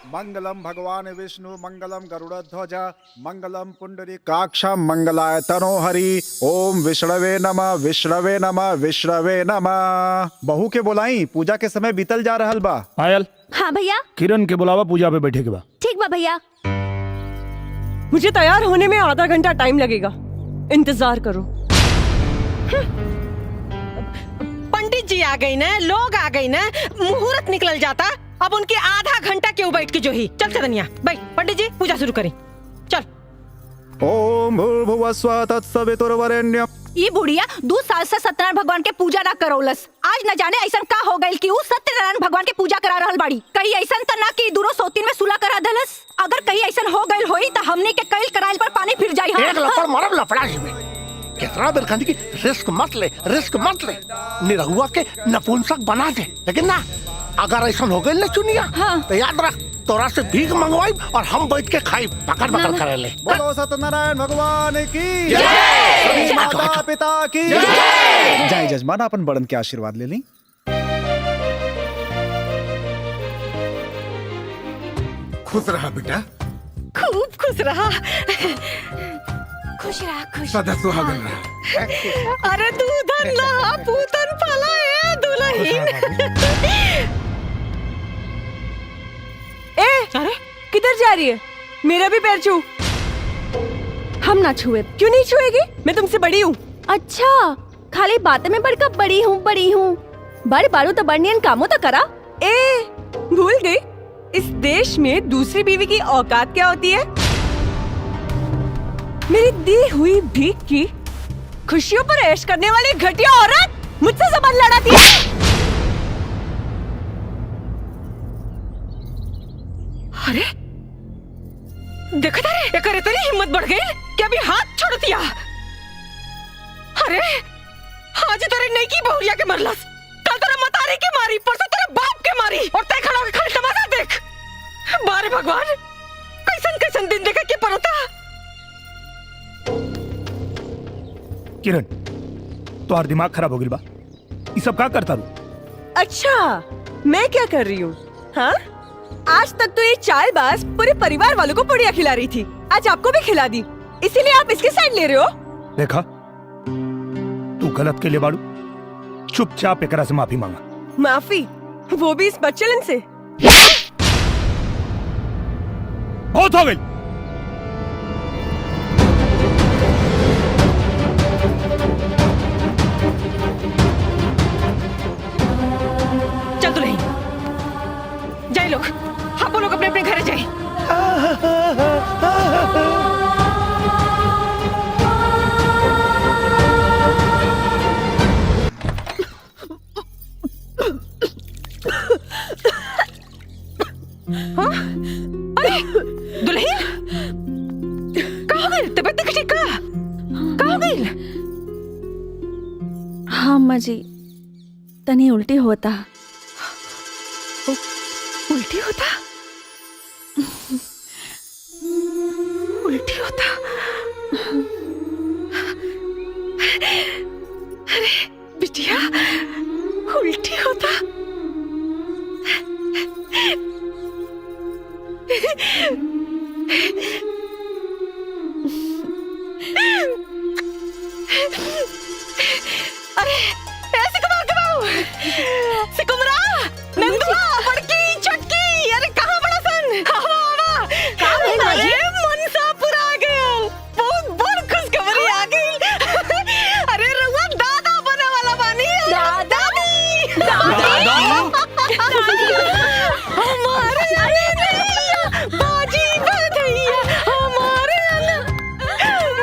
मंगलम भगवान विष्णु मंगलम गरुड़ध्वज मंगलम पुंडरीकाक्षम मंगलाय तनोहरि। ओम विष्णवे नमः विष्णवे नमः विष्णवे नमः। बहू के बुलाई, पूजा के समय बीतल जा रहल बा। पायल, हाँ भैया। किरण के बुलावा, पूजा पे बैठे के बा। ठीक बा भैया। मुझे तैयार होने में आधा घंटा टाइम लगेगा, इंतजार करो। पंडित जी आ गई ना, लोग आ गई ना, मुहूर्त निकल जाता। अब उनके आधा घंटा क्यों बैठ के जो ही। चल चरनिया बैठ, पंडित जी पूजा शुरू करें। चल। ओम भूर्भुवस्वः तत्सवितुर्वरेण्यम्। ये बुढ़िया 2 साल से सत्यनारायण भगवान के पूजा ना करौलस। आज न जाने ऐसा का हो गई कि उ सत्यनारायण भगवान के पूजा करा रहल बाड़ी। कहीं ऐसा त ना कि दूरो सोतीन में सुला करा दलस। अगर कहीं ऐसा हो गई होई त हमने के कईल कराइल पर पानी फिर जाई। एक लफड़ मारब लफड़ा जी में कितना देर कहती कि रिस्क मत ले, रिस्क मत ले, निरहुआ के नपुंसक बना दे। लेकिन ना, अगर ऐसा हो गई ना चुनिया, तो याद रख तोरा से भीख मंगवाई और हम बैठ के खाई पकड़ पकड़ करे ले। बोलो सत्यनारायण भगवान की जय, माता पिता की जय। जय जजमान, अपन बड़न के आशीर्वाद ले ली। खुश रहा बेटा, खूब खुश रहा। खुश रहा, खुश। सदा सुहागन रहा। अरे दूधन लहा पूतन फला ए दुल्हन। अरे किधर जा रही है? मेरा भी पैर छू। हम ना छुए। क्यों नहीं छुएगी? मैं तुमसे बड़ी हूँ। अच्छा, खाली बातें में बढ़कर बड़ी हूँ बड़ी हूँ। बड़े बारू तो बड़नियन कामों तो करा। ए, भूल गई? इस देश में दूसरी बीवी की औकात क्या होती है? मेरी दी हुई भीख की खुशियों पर ऐश करने वाली घटिया औरत मुझसे जबान लड़ाती है। अरे देखा रे, एक तेरी हिम्मत बढ़ गई कि अभी हाथ छोड़ दिया। अरे आज तेरे नहीं की बहुरिया के मरलस, कल तेरे मतारी के मारी, परसों तेरे बाप के मारी, और तय खड़ा होकर खाली तमाशा देख। बारे भगवान, कैसन कैसन दिन देखे के पड़ता। किरण, तुम्हारा दिमाग खराब हो गया बा। ये सब क्या करता रू? अच्छा, मैं क्या कर रही हूँ? हाँ, आज तक तो ये चालबाज पूरे परिवार वालों को पुड़िया खिला रही थी, आज आपको भी खिला दी, इसीलिए आप इसकी साइड ले रहे हो। देखा, तू गलत के लिए बाड़ू, चुपचाप एकरा से माफी मांगा। माफी? वो भी इस बच्चलन से? बहुत हो गई। चल दुल्हन, जाए लोग, आप लोग अपने अपने घर जाए। हाँ? अरे दुल्हन, कहाँ गई? तबीयत नहीं ठीक का? कहाँ गई? हाँ अम्मा जी, तनी उल्टी होता। उल्टी होता? उल्टी होता? अरे बिटिया, उल्टी होता? अरे ऐसे सिकुमरा, नंदुआ, बड़की, छोटकी, अरे कहाँ बड़ा सन? आवा, अरे मनसा पूरा आ गया, बहुत बड़ खुशखबरी आ गई। अरे रुआ दादा बने वाला बानी। दादी, हमारे बाजी बधैया, हमारे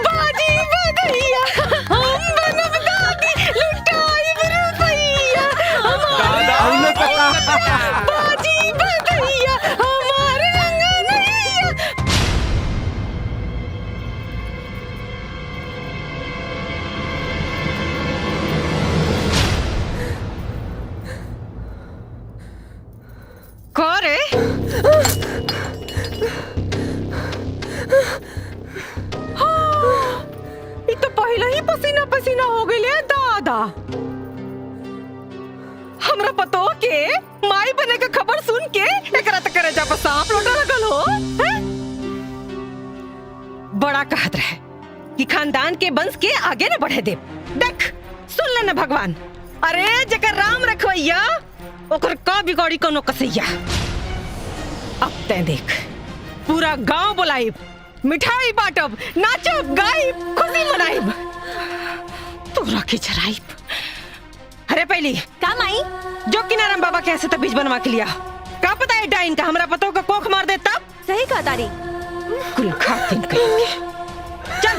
बाजी बधैया, हम बनब दादी, लुटाई रुपैया, बाजी बधैया, हमारे अंगनैया। करे ये तो पहले ही पसीना पसीना हो गई ले दादा। हमरा पतो के माई बने का खबर सुन के एकरा तक करे बेटा पर सांप लौटा लगल हो हैं? बड़ा कहत रहे कि खानदान के वंश के आगे न बढ़े दे। देख सुन ले न भगवान, अरे जकर राम रखवैया ओकर का बिगाड़ी कोनो कसैया। अब तै देख पूरा गांव बुलाइब, मिठाई बांटब, नाचब गाइब, खुशी मनाइब, तोरा के चराइब। अरे पहली काम आई जो किनाराम बाबा कैसे तब बीज बनवा के लिया, का पता है डाइन का हमरा पतों का कोख मार देता। सही कहा तारी। कुल खातिन कहेंगे। चल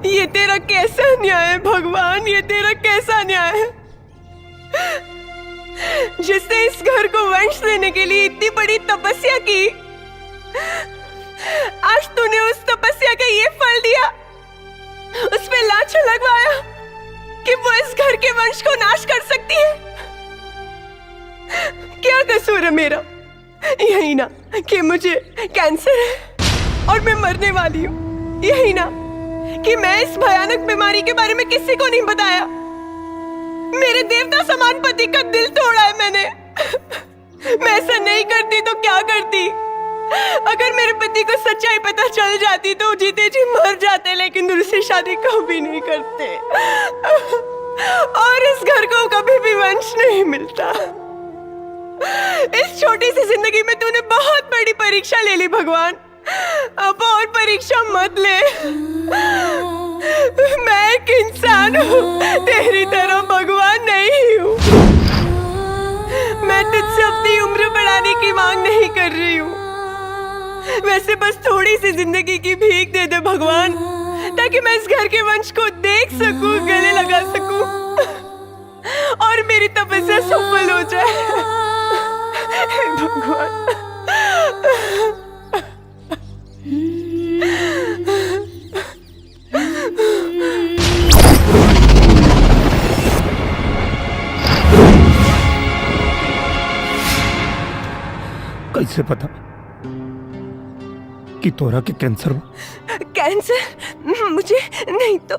ये तेरा कैसा न्याय है भगवान, ये तेरा कैसा न्याय है जिसने इस घर को वंश देने के लिए इतनी बड़ी तपस्या की, आज तूने उस तपस्या का ये फल दिया, उस पे लांछन लगवाया कि वो इस घर के वंश को नाश कर सकती है। क्या कसूर है मेरा? यही ना कि मुझे कैंसर है और मैं मरने वाली हूँ, यही ना कि मैं इस भयानक बीमारी के बारे में किसी को नहीं बताया। मेरे देवता समान पति का दिल तोड़ा है मैंने। मैं ऐसा नहीं करती तो क्या करती? अगर मेरे पति को सच्चाई पता चल जाती तो जीते जी मर जाते, लेकिन दूसरी शादी कभी नहीं करते और इस घर को कभी भी वंश नहीं मिलता। इस छोटी सी जिंदगी में तूने बहुत बड़ी परीक्षा ले ली भगवान, अब और परीक्षा मत ले। मैं एक इंसान हूँ, तेरी तरह भगवान नहीं हूँ। मैं तुझसे अपनी उम्र बढ़ाने की मांग नहीं कर रही हूँ, वैसे बस थोड़ी सी जिंदगी की भीख दे दे भगवान, ताकि मैं इस घर के वंश को देख सकूं, गले लगा सकूं और मेरी तपस्या सफल हो जाए। हे भगवान। कैसे पता कि तोरा के कैंसर हो? कैंसर मुझे नहीं तो।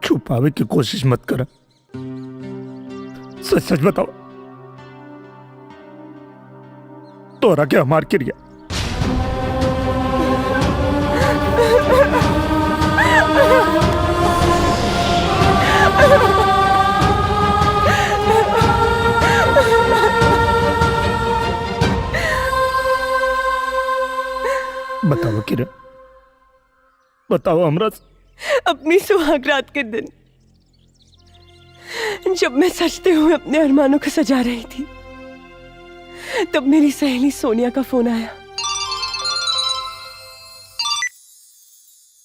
छुपावे की कोशिश मत करा, सच सच बताओ, तोरा के हमार क्रिया? बताओ किरण, बताओ हमरा। अपनी सुहाग रात के दिन जब मैं सजते हुए अपने अरमानों को सजा रही थी, तब मेरी सहेली सोनिया का फोन आया।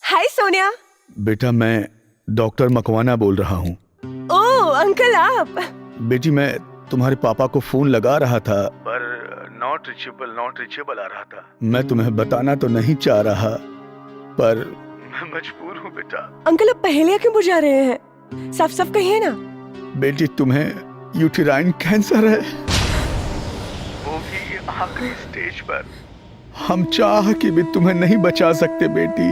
हाय सोनिया। बेटा मैं डॉक्टर मकवाना बोल रहा हूँ। ओह अंकल आप। बेटी मैं तुम्हारे पापा को फोन लगा रहा था पर नॉट रीचेबल आ रहा था। मैं तुम्हें बताना तो नहीं चाह रहा पर मैं मजबूर हूँ बेटा। अंकल आप पहेलियां क्यों बुझा रहे हैं? साफ साफ कहिए ना। बेटी तुम्हें यूटेराइन कैंसर है, वो भी आखिरी स्टेज पर। हम चाह के भी तुम्हें नहीं बचा सकते बेटी।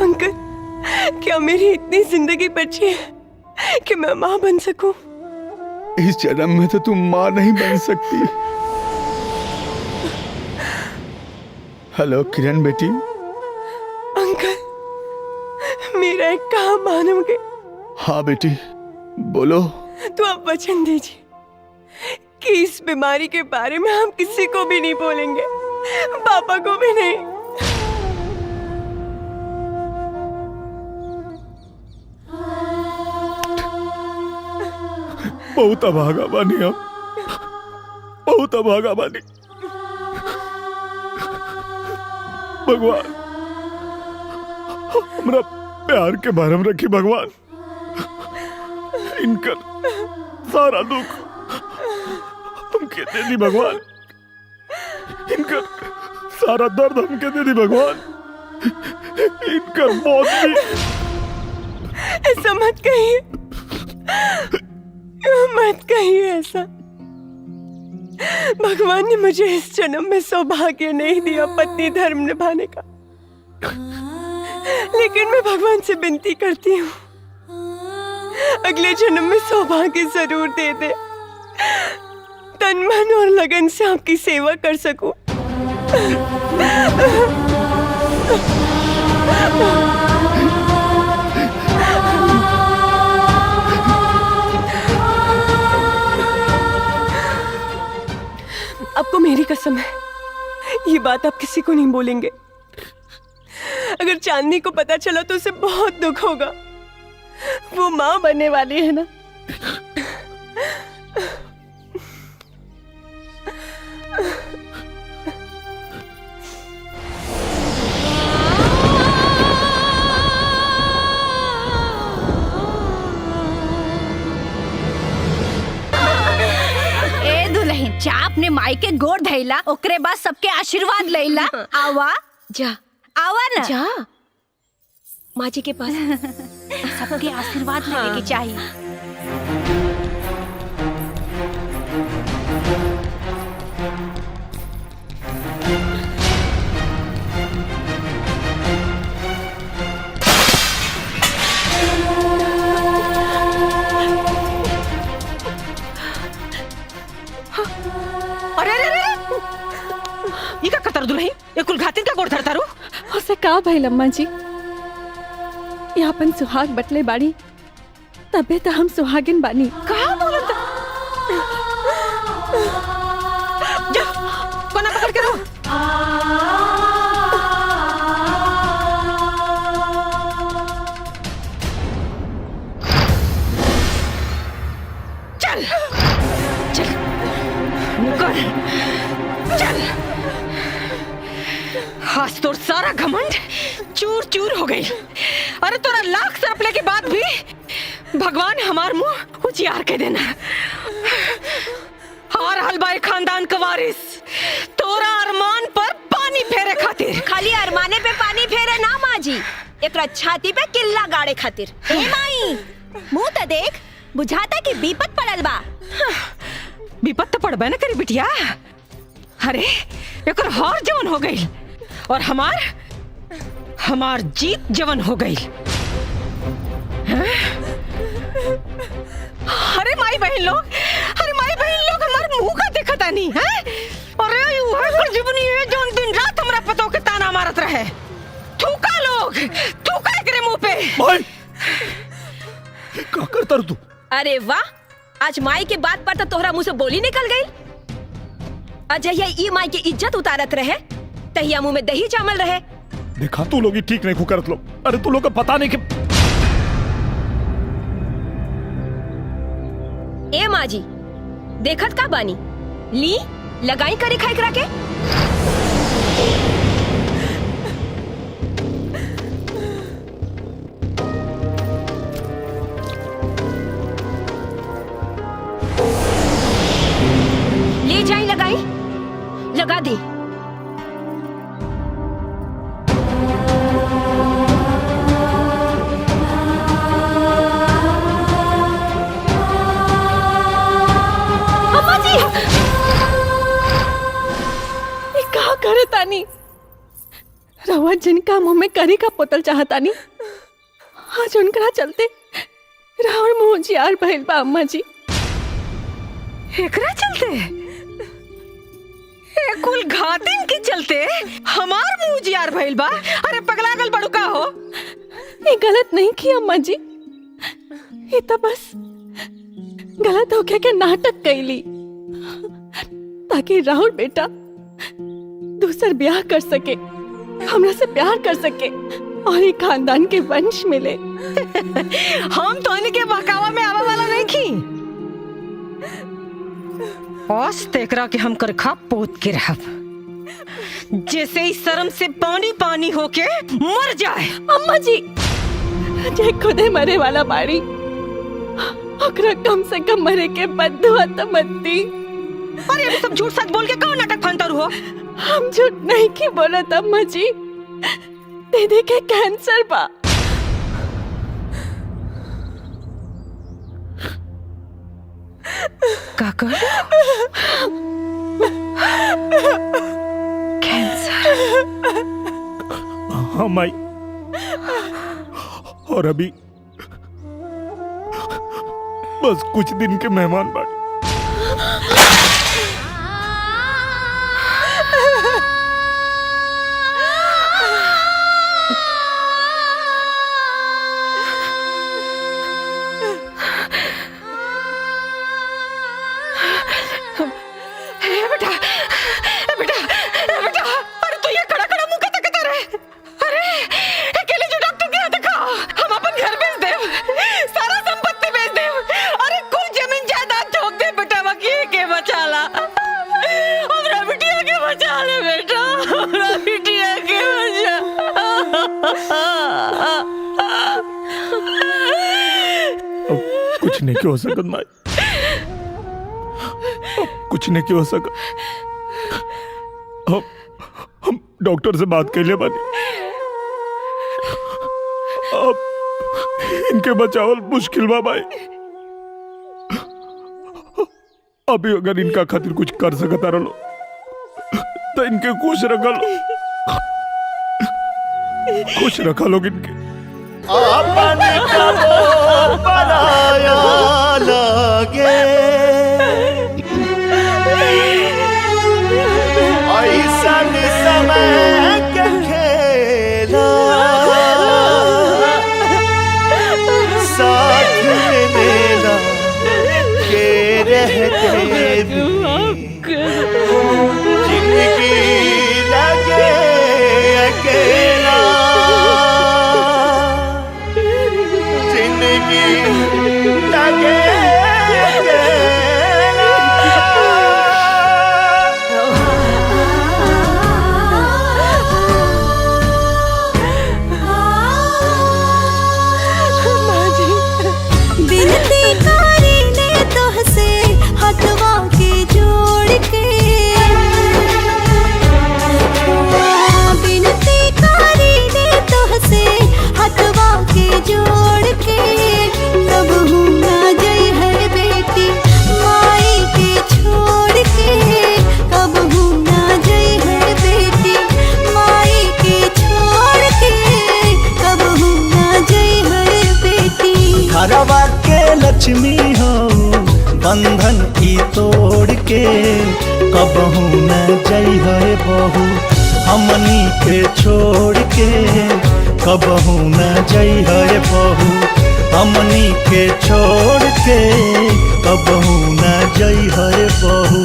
अंकल क्या मेरी इतनी जिंदगी बची है कि मैं माँ बन सकूं? इस जन्म में तो तुम माँ नहीं बन सकती। हेलो किरण बेटी। अंकल मेरा एक काम मानोगे? हाँ बेटी बोलो। तो आप वचन दीजिए कि इस बीमारी के बारे में हम किसी को भी नहीं बोलेंगे, पापा को भी नहीं। बहुत अभागा बानी हम, बहुत अभागा बानी। भगवान हमरा प्यार के भरम रखी भगवान। इनकर सारा दुख हमके दे दी भगवान, इनकर सारा दर्द हमके दे दी भगवान, इनकर मौत भी ऐसा मत कहिए, मत कहिए ऐसा। भगवान ने मुझे इस जन्म में सौभाग्य नहीं दिया पत्नी धर्म निभाने का, लेकिन मैं भगवान से विनती करती हूँ अगले जन्म में सौभाग्य जरूर दे दे, तन मन और लगन से आपकी सेवा कर सकूं। आपको मेरी कसम है, ये बात आप किसी को नहीं बोलेंगे। अगर चांदनी को पता चला तो उसे बहुत दुख होगा। वो माँ बनने वाली है ना। ए दुल्हन, जा अपने माई के गोड़ धैला, ओकरे बाद सबके आशीर्वाद लैला। आवा जा, आवा ना, जा माँ जी के पास। सबके आशीर्वाद लेने की चाहिए। अरे अरे अरे, ये का कतर दुल्हन, ये कुल घातिन का गोड़ धरता रू। उसे का भइल अम्मा जी, ये अपन सुहाग बटले बाड़ी, तबे तो हम सुहागिन बानी। कहा बोलत? जा, कोना पकड़ के रो। चल चल मुकर, चल। आज तोर सारा घमंड चूर चूर हो गई। अरे तोरा लाख सरपले के बाद भी भगवान हमार मुंह उजियार के देना। हार हलबाई खानदान का वारिस तोरा अरमान पर पानी फेरे खातिर। खाली अरमाने पे पानी फेरे ना माँ जी, एकरा छाती पे किल्ला गाड़े खातिर। ए माई, मुंह तो देख, बुझाता कि विपत पड़ल बा। विपत तो पड़बे न करी बिटिया। अरे एकर हार जवन हो गई और हमार जीत जवन हो गई। अरे माई बहन लोग, हमार मुंह का देखा तानी है। अरे वह जीवनी है जो दिन रात हमरा पतो के ताना मारत रहे। थूका लोग, थूका एकरे मुंह पे। भाई का करता तू? अरे वाह, आज माई के बात पर तो तोहरा मुंह से बोली निकल गई। अजय ई माई की इज्जत उतारत रहे, तहिया मुंह में दही जामल रहे। देखा तू लोग ही ठीक नहीं करत लोग। अरे तू लोग का पता नहीं कि ए माँ जी, देखत का बानी, ली लगाई करे खाई करा के। ले जाई लगाई, लगा दी। करे तानी रवा जिनका मुंह में करी का पोतल चाहतानी, आज उनकरा चलते रावण मुंह जियार भइल बा अम्मा जी। एकरा चलते, ए कुल घातिन के चलते हमार मुंह जियार भइल बा। अरे पगलागल बड़ू का हो? ये गलत नहीं की अम्मा जी, ये तो बस गलत हो गया के नाटक कैली ताकि राहुल बेटा दूसर ब्याह कर सके, हमरा से प्यार कर सके और एक खानदान के वंश मिले। हम तो इनके बहकावा में आवा वाला नहीं की। औस तेकरा के हम कर खा पोत के रहब, जैसे ही शर्म से पानी पानी होके मर जाए। अम्मा जी, जे खुदे मरे वाला बाड़ी, ओकरा कम से कम मरे के बदुआ तो मत दी। अरे ये सब झूठ सच बोल के कौन नाटक फंतर हो? हम झूठ नहीं की बोलत अम्मा जी, दीदी के कैंसर बा। का कर कैंसर। हाँ माई, और अभी बस कुछ दिन के मेहमान बाकी। बेटा बेटा बेटा, अरे तू ये खड़ा खड़ा मुंह का तकता रहे। अरे अकेले जो डॉक्टर के यहाँ दिखा, हम अपन घर बेच दे, सारा संपत्ति बेच दे, अरे कुल जमीन जायदाद ठोक दे बेटा, बाकी के बचाला हमरा बिटिया के बचा ले बेटा, हमरा बिटिया के बचा। अब कुछ नहीं क्यों हो सकत माई, कुछ नहीं क्यों हो सका। हम डॉक्टर से बात कर ले बानी, अब इनके बचावल मुश्किल बा भाई। अभी अगर इनका खातिर कुछ कर सकता रहो तो इनके खुश रखा लो, खुश रखा लोग इनके। अपन कबो पराया लागे, ऐसन समय के खेला साथ में मेला के रहते भी जिंदगी लगे अकेला, जिंदगी लगे घरवा के लक्ष्मी हो बंधन की तोड़ के, कबहू न जई है बहू हमनी के छोड़ के, कबहू न जई है बहू हमनी के छोड़ के, कबहू न जई है बहू।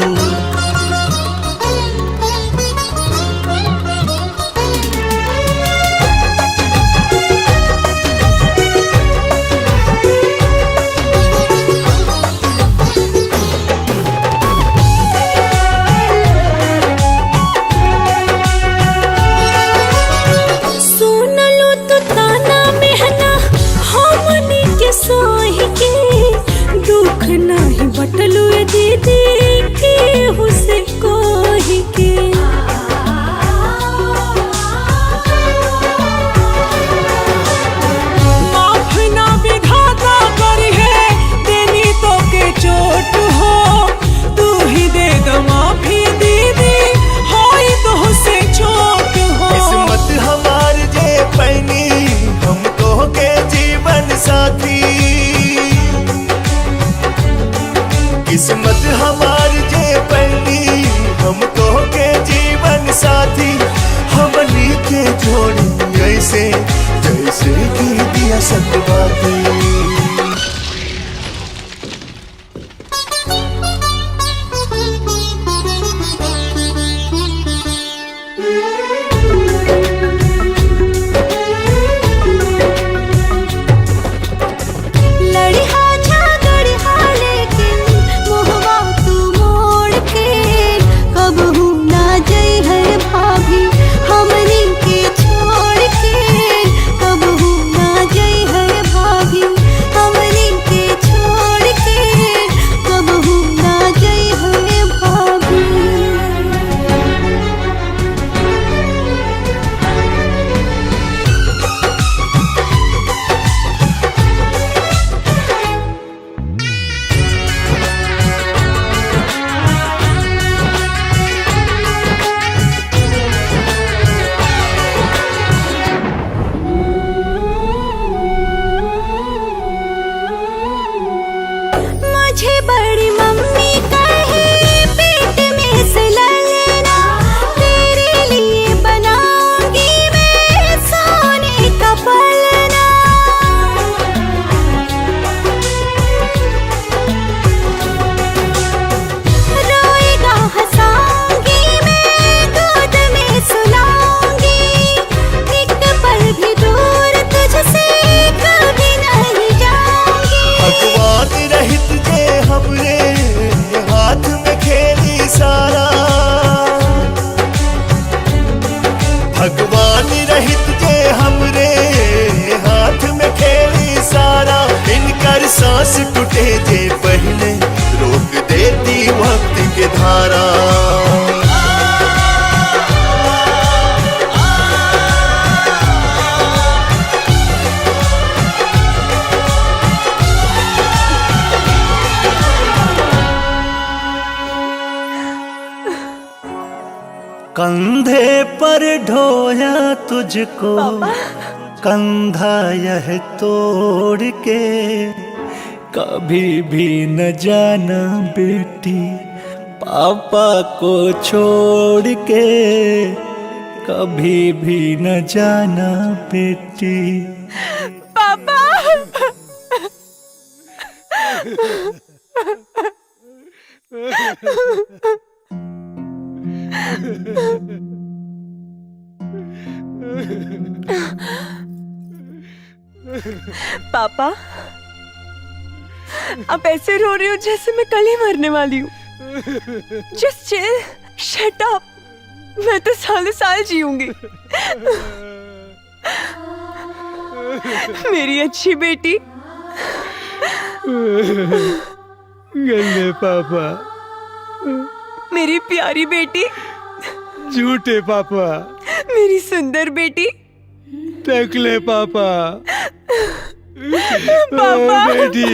बटलू दीदी के हुसे कोही के, माफ ना विधाता करी है देनी तो के चोट हो, तू ही दे दो माफी दीदी होई तो हुसे चोट हो। किस्मत हमार जे पैनी हमको के जीवन साथी, किस्मत हमार जे पैनी हमको के जीवन साथी, हमनी के जोड़ी ऐसे जैसे कि दिया सतबाती। हमनी के छोड़ के कबहू ना जई है भाभी। हर सांस टूटे जे पहले रोक देती वक्त के धारा। कंधे पर ढोया तुझको कंधा यह तोड़ के, कभी भी न जाना बेटी पापा को छोड़ के, कभी भी न जाना बेटी। पापा पापा आप ऐसे रो रहे हो जैसे मैं कल ही मरने वाली हूँ। जस्ट चिल, शट अप, मैं तो सालों साल जीऊंगी। मेरी अच्छी बेटी। गंदे पापा, मेरी प्यारी बेटी। झूठे पापा, मेरी सुंदर बेटी। टकले पापा, पापा बेटी।